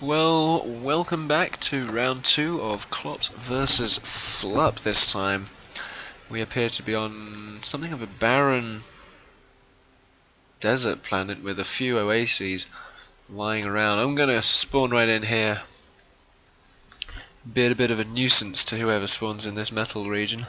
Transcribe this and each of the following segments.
Well, welcome back to round 2 of Clopse versus Flupp this time. We appear to be on something of a barren desert planet with a few oases lying around. I'm gonna spawn right in here. Be a bit of a nuisance to whoever spawns in this metal region.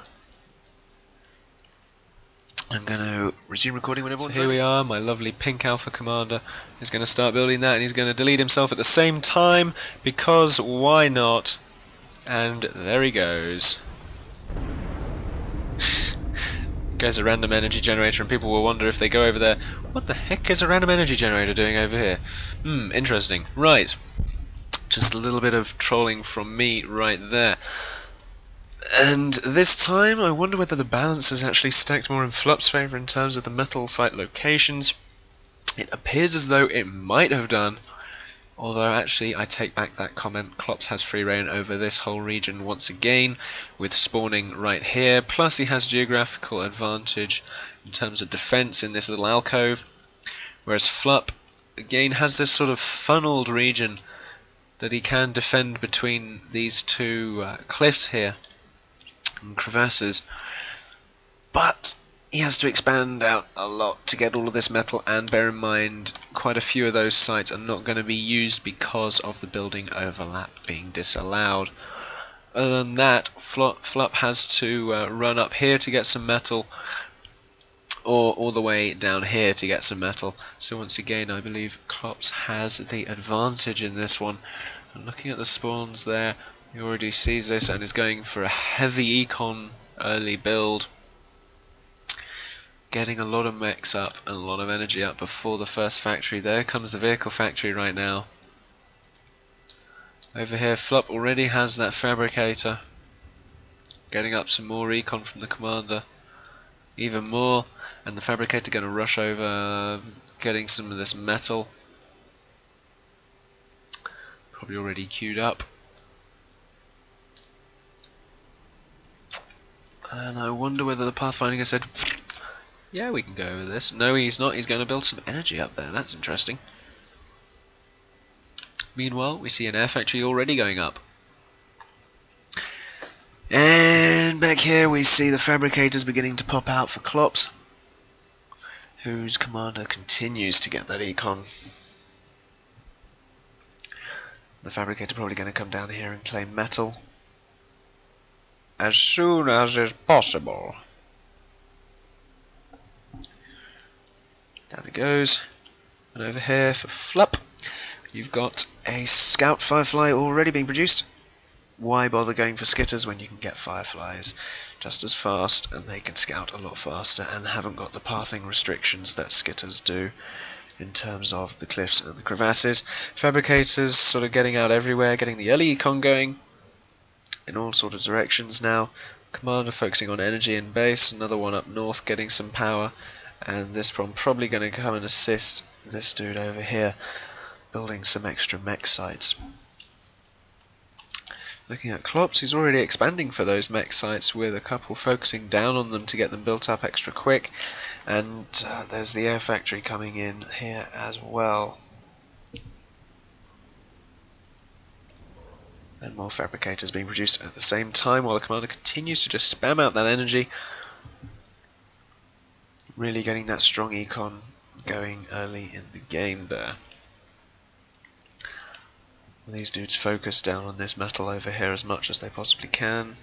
I'm going to resume recording whenever. So here we are, my lovely pink alpha commander is going to start building that, and he's going to delete himself at the same time, because why not? And there he goes. Goes a random energy generator, and people will wonder if they go over there, what the heck is a random energy generator doing over here? Interesting. Right. Just a little bit of trolling from me right there. And this time, I wonder whether the balance is actually stacked more in Flupp's favour in terms of the metal site locations. It appears as though it might have done, although actually I take back that comment. Clopse has free reign over this whole region once again, with spawning right here, plus he has geographical advantage in terms of defence in this little alcove, whereas Flupp, again, has this sort of funneled region that he can defend between these two cliffs here. And crevasses, but he has to expand out a lot to get all of this metal, and bear in mind quite a few of those sites are not going to be used because of the building overlap being disallowed. Other than that, Flupp has to run up here to get some metal, or all the way down here to get some metal. So once again, I believe Clopse has the advantage in this one. And looking at the spawns there, he already sees this and is going for a heavy econ early build, getting a lot of mechs up and a lot of energy up before the first factory. There comes the vehicle factory right now. Over here, Flupp already has that fabricator, getting up some more econ from the commander, even more, and the fabricator going to rush over, getting some of this metal, probably already queued up. And I wonder whether the Pathfinder has said, yeah, we can go over this. No, he's not. He's going to build some energy up there. That's interesting. Meanwhile, we see an air factory already going up. And back here we see the fabricators beginning to pop out for Clopse, whose commander continues to get that econ. The fabricator probably going to come down here and claim metal as soon as is possible. Down it goes. And over here for Flupp, you've got a scout firefly already being produced. Why bother going for skitters when you can get fireflies just as fast, and they can scout a lot faster and haven't got the pathing restrictions that skitters do in terms of the cliffs and the crevasses. Fabricators sort of getting out everywhere, getting the early econ going in all sorts of directions now. Commander focusing on energy and base, another one up north getting some power, and this one probably going to come and assist this dude over here building some extra mech sites. Looking at Clopse, he's already expanding for those mech sites, with a couple focusing down on them to get them built up extra quick, and there's the air factory coming in here as well. And more fabricators being produced at the same time, while the commander continues to just spam out that energy, really getting that strong econ going early in the game there. And these dudes focus down on this metal over here as much as they possibly can.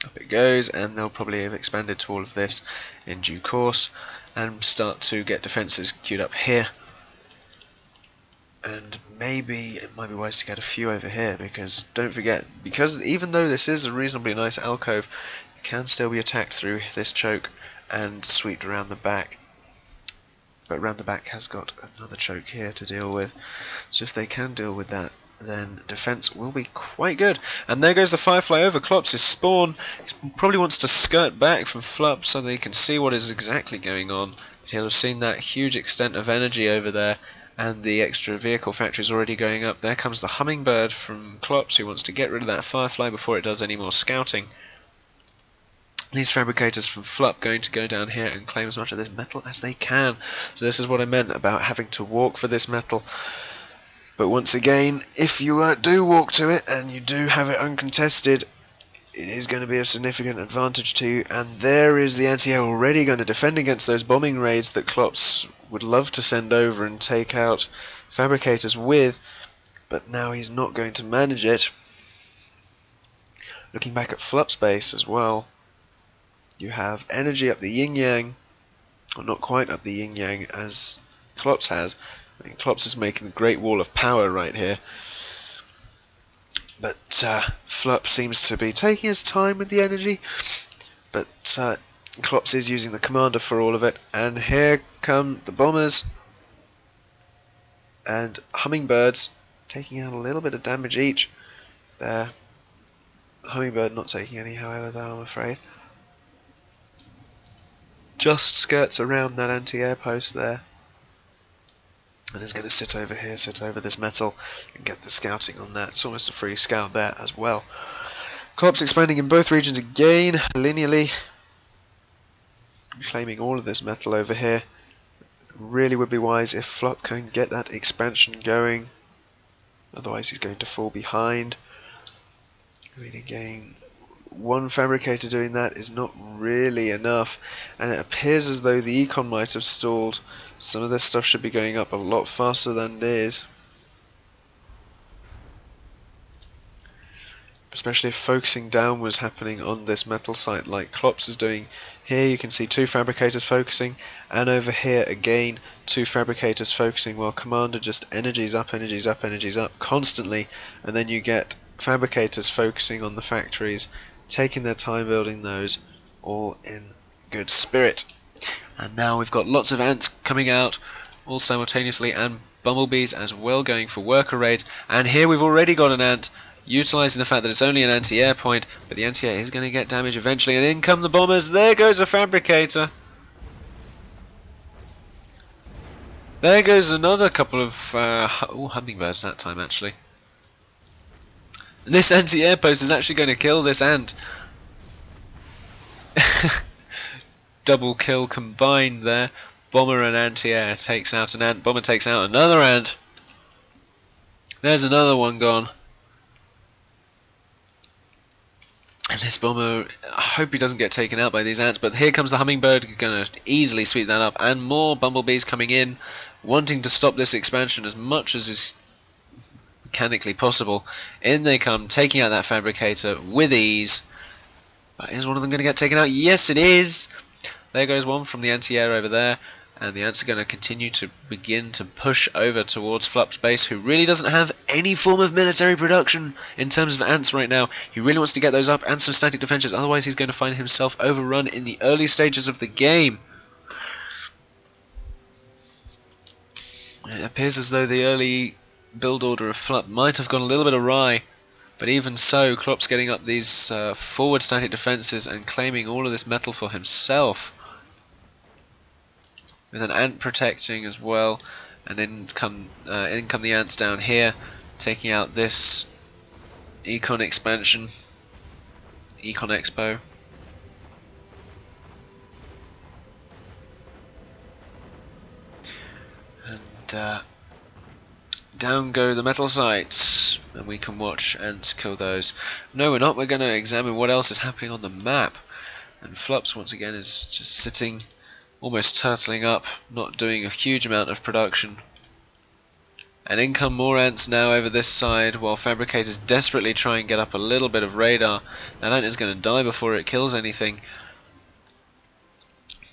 Up it goes, and they'll probably have expanded to all of this in due course and start to get defences queued up here. And maybe it might be wise to get a few over here, because don't forget, because even though this is a reasonably nice alcove, you can still be attacked through this choke and swept around the back. But around the back has got another choke here to deal with, so if they can deal with that, then defense will be quite good. And there goes the firefly over Clopse's spawn. He probably wants to skirt back from Flupp so that he can see what is exactly going on. He'll have seen that huge extent of energy over there, and the extra vehicle factory is already going up. There comes the hummingbird from Clopse, who wants to get rid of that firefly before it does any more scouting. These fabricators from Flupp going to go down here and claim as much of this metal as they can. So this is what I meant about having to walk for this metal. But once again, if you do walk to it and you do have it uncontested, it is going to be a significant advantage to you. And there is the anti-air already going to defend against those bombing raids that Clopse would love to send over and take out fabricators with, but now he's not going to manage it. Looking back at Flupp's base as well, you have energy up the yin-yang, or not quite up the yin-yang as Clopse has. I mean, Clopse is making a great wall of power right here, but Flupp seems to be taking his time with the energy, but Clopse is using the commander for all of it. And here come the bombers and hummingbirds, taking out a little bit of damage each there. Hummingbird not taking any, however, though, I'm afraid. Just skirts around that anti-air post there, and is going to sit over here, sit over this metal, and get the scouting on that. It's almost a free scout there as well. Clopse expanding in both regions again, linearly, claiming all of this metal over here. Really would be wise if Flupp can get that expansion going, otherwise he's going to fall behind. I mean, again, one fabricator doing that is not really enough, and it appears as though the econ might have stalled. Some of this stuff should be going up a lot faster than it is, especially if focusing down was happening on this metal site like Clopse is doing. Here you can see two fabricators focusing, and over here again two fabricators focusing, while commander just energies up, energies up, energies up constantly, and then you get fabricators focusing on the factories, taking their time building those, all in good spirit. And now we've got lots of ants coming out all simultaneously, and bumblebees as well going for worker raids. And here we've already got an ant utilising the fact that it's only an anti-air point, but the anti-air is going to get damage eventually, and in come the bombers. There goes a fabricator. There goes another couple of hummingbirds that time actually. And this anti-air post is actually going to kill this ant. Double kill combined there. Bomber and anti-air takes out an ant. Bomber takes out another ant. There's another one gone. And this bomber, I hope he doesn't get taken out by these ants, but here comes the hummingbird, going to easily sweep that up, and more bumblebees coming in, wanting to stop this expansion as much as is mechanically possible. In they come, taking out that fabricator with ease. But is one of them going to get taken out? Yes, it is! There goes one from the anti-air over there, and the ants are going to continue to begin to push over towards Flupp's base, who really doesn't have any form of military production in terms of ants right now. He really wants to get those up and some static defenses, otherwise he's going to find himself overrun in the early stages of the game. It appears as though the early build order of Flupp might have gone a little bit awry, but even so, Clopse getting up these forward static defenses and claiming all of this metal for himself, with an ant protecting as well. And in come the ants down here, taking out this econ expansion, econ expo. And down go the metal sites, and we can watch ants kill those. No, we're not. We're going to examine what else is happening on the map. And Flups once again is just sitting, almost turtling up, not doing a huge amount of production. And in come more ants now over this side, while fabricators desperately try and get up a little bit of radar. That ant is going to die before it kills anything.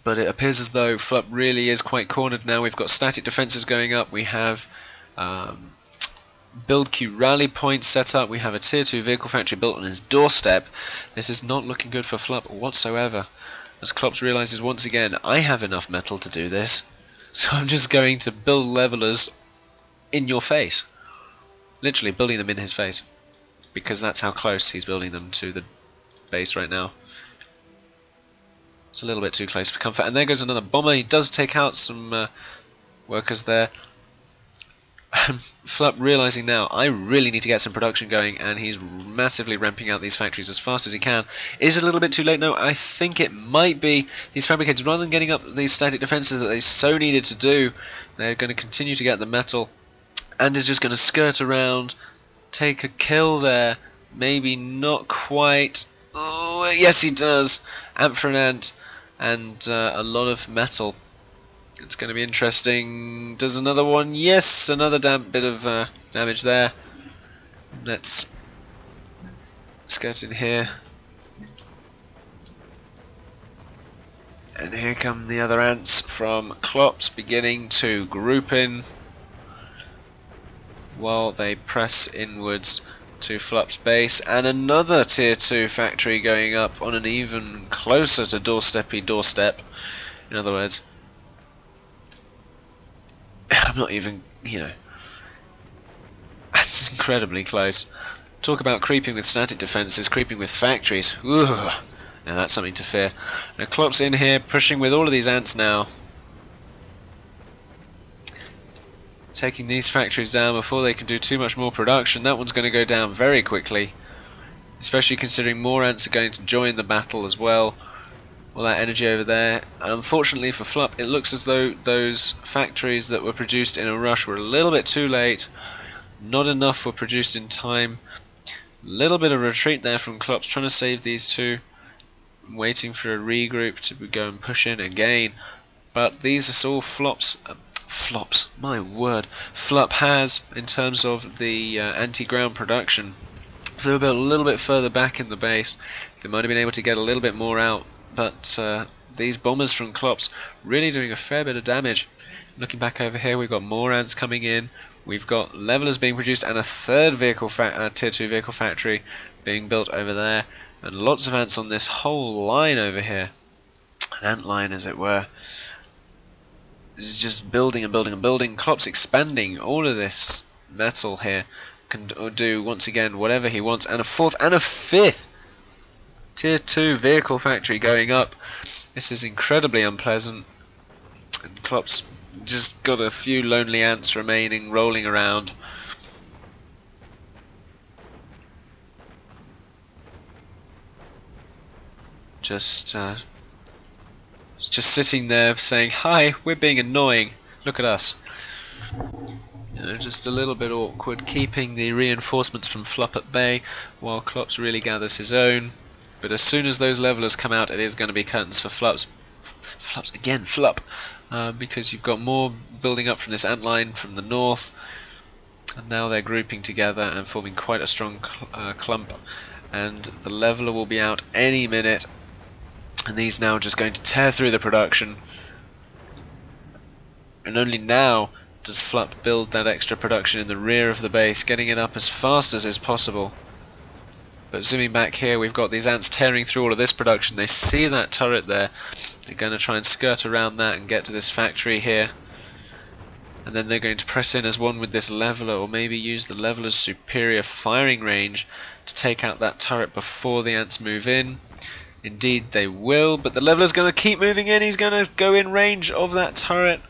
But it appears as though Flupp really is quite cornered now. We've got static defenses going up. We have build queue rally points set up. We have a tier 2 vehicle factory built on his doorstep. This is not looking good for Flupp whatsoever, as Clopse realizes once again, I have enough metal to do this, so I'm just going to build levelers in your face. Literally building them in his face, because that's how close he's building them to the base right now. It's a little bit too close for comfort. And there goes another bomber. He does take out some workers there. Flupp realizing now, I really need to get some production going, and he's massively ramping out these factories as fast as he can. Is it a little bit too late? No, I think it might be. These fabricators, rather than getting up these static defenses that they so needed to do, they're going to continue to get the metal, and is just going to skirt around, take a kill there. Maybe not quite. Oh, yes he does. Ant for an ant, and a lot of metal. It's going to be interesting. Does another one? Yes, another bit of damage there. Let's skirt in here. And here come the other ants from Clopse, beginning to group in while they press inwards to Flupp1's base, and another tier 2 factory going up on an even closer to doorstep. In other words, I'm not even, that's incredibly close. Talk about creeping with static defences, creeping with factories. Ooh. Now that's something to fear. Now Clopse in here, pushing with all of these ants now. Taking these factories down before they can do too much more production. That one's going to go down very quickly. Especially considering more ants are going to join the battle as well. All that energy over there. And unfortunately for Flupp, it looks as though those factories that were produced in a rush were a little bit too late. Not enough were produced in time. Little bit of retreat there from Clopse, trying to save these two. Waiting for a regroup to go and push in again, but these are all Flupp1's. My word, Flupp1 has in terms of the anti-ground production. If they were built a little bit further back in the base, they might have been able to get a little bit more out. But these bombers from Clopse really doing a fair bit of damage. Looking back over here, we've got more ants coming in. We've got levelers being produced and a third vehicle tier 2 vehicle factory being built over there. And lots of ants on this whole line over here. An ant line, as it were. This is just building and building and building. Clopse expanding all of this metal here. Can do, once again, whatever he wants. And a fourth and a fifth tier 2 vehicle factory going up. This is incredibly unpleasant. And Clopse just got a few lonely ants remaining, rolling around. Just sitting there saying, "Hi, we're being annoying. Look at us." Just a little bit awkward, keeping the reinforcements from Flupp at bay while Clopse really gathers his own. But as soon as those levelers come out, it is going to be curtains for Flupp, because you've got more building up from this ant line from the north, and now they're grouping together and forming quite a strong clump. And the leveler will be out any minute. And these now just going to tear through the production. And only now does Flupp build that extra production in the rear of the base, getting it up as fast as is possible. But zooming back here, we've got these ants tearing through all of this production. They see that turret there. They're going to try and skirt around that and get to this factory here. And then they're going to press in as one with this leveler, or maybe use the leveler's superior firing range to take out that turret before the ants move in. Indeed they will, but the leveler's going to keep moving in. He's going to go in range of that turret.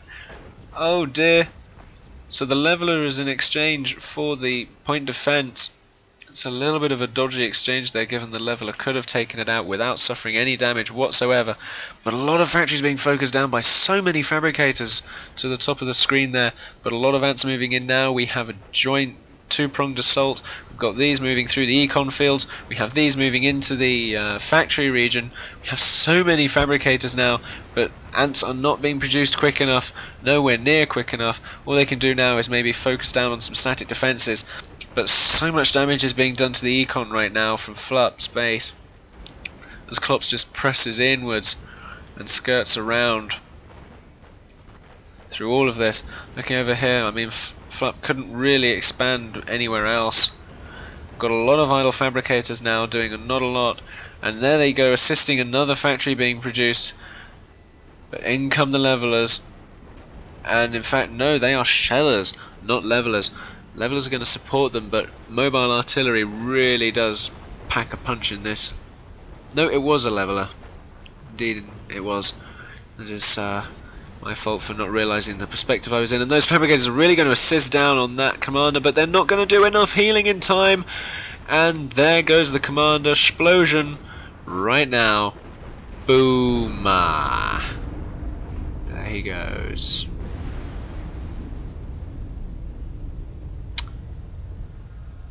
Oh dear. So the leveler is in exchange for the point defense. It's a little bit of a dodgy exchange there, given the leveler could have taken it out without suffering any damage whatsoever. But a lot of factories being focused down by so many fabricators to the top of the screen there. But a lot of ants moving in now. We have a joint two-pronged assault. We've got these moving through the econ fields. We have these moving into the factory region. We have so many fabricators now, but ants are not being produced quick enough, nowhere near quick enough. All they can do now is maybe focus down on some static defences, but so much damage is being done to the econ right now from Flupp1's base as Clopse just presses inwards and skirts around through all of this. Looking over here, I mean, Flupp1 couldn't really expand anywhere else. Got a lot of idle fabricators now doing not a lot, and there they go, assisting another factory being produced. But in come the levelers, and in fact no, they are shellers, not levelers. Levelers are going to support them, but mobile artillery really does pack a punch in this. No, it was a leveler. Indeed it was. It is my fault for not realising the perspective I was in, and those fabricators are really going to assist down on that commander, but they're not going to do enough healing in time, and there goes the commander. Explosion right now. Boom. There he goes.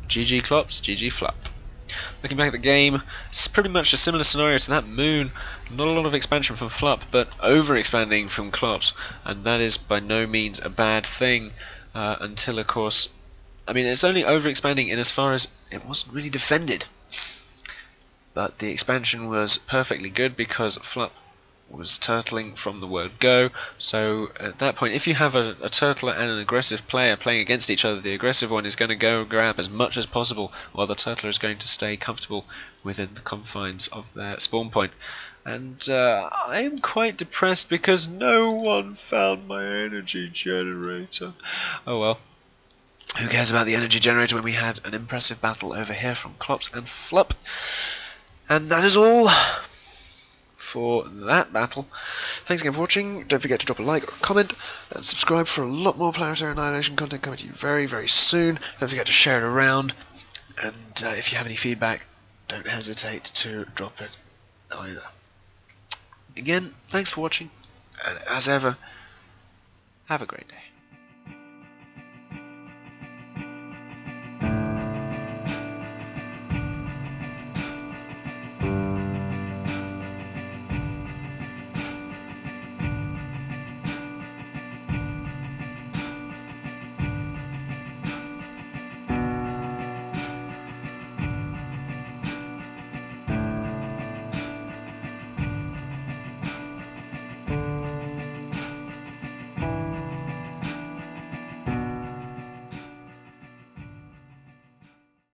GG Clopse, GG Flupp. Looking back at the game, it's pretty much a similar scenario to that moon. Not a lot of expansion from Flupp, but over-expanding from Clopse, and that is by no means a bad thing, until, of course, I mean, it's only over-expanding in as far as it wasn't really defended. But the expansion was perfectly good because Flupp was turtling from the word go, so at that point, if you have a turtler and an aggressive player playing against each other, the aggressive one is going to go grab as much as possible, while the turtler is going to stay comfortable within the confines of their spawn point. And I am quite depressed because no one found my energy generator. Oh well. Who cares about the energy generator when we had an impressive battle over here from Clopse and Flupp? And that is all for that battle. Thanks again for watching. Don't forget to drop a like or a comment and subscribe for a lot more Planetary Annihilation content coming to you very, very soon. Don't forget to share it around, and if you have any feedback, don't hesitate to drop it either. Again, thanks for watching, and as ever, have a great day.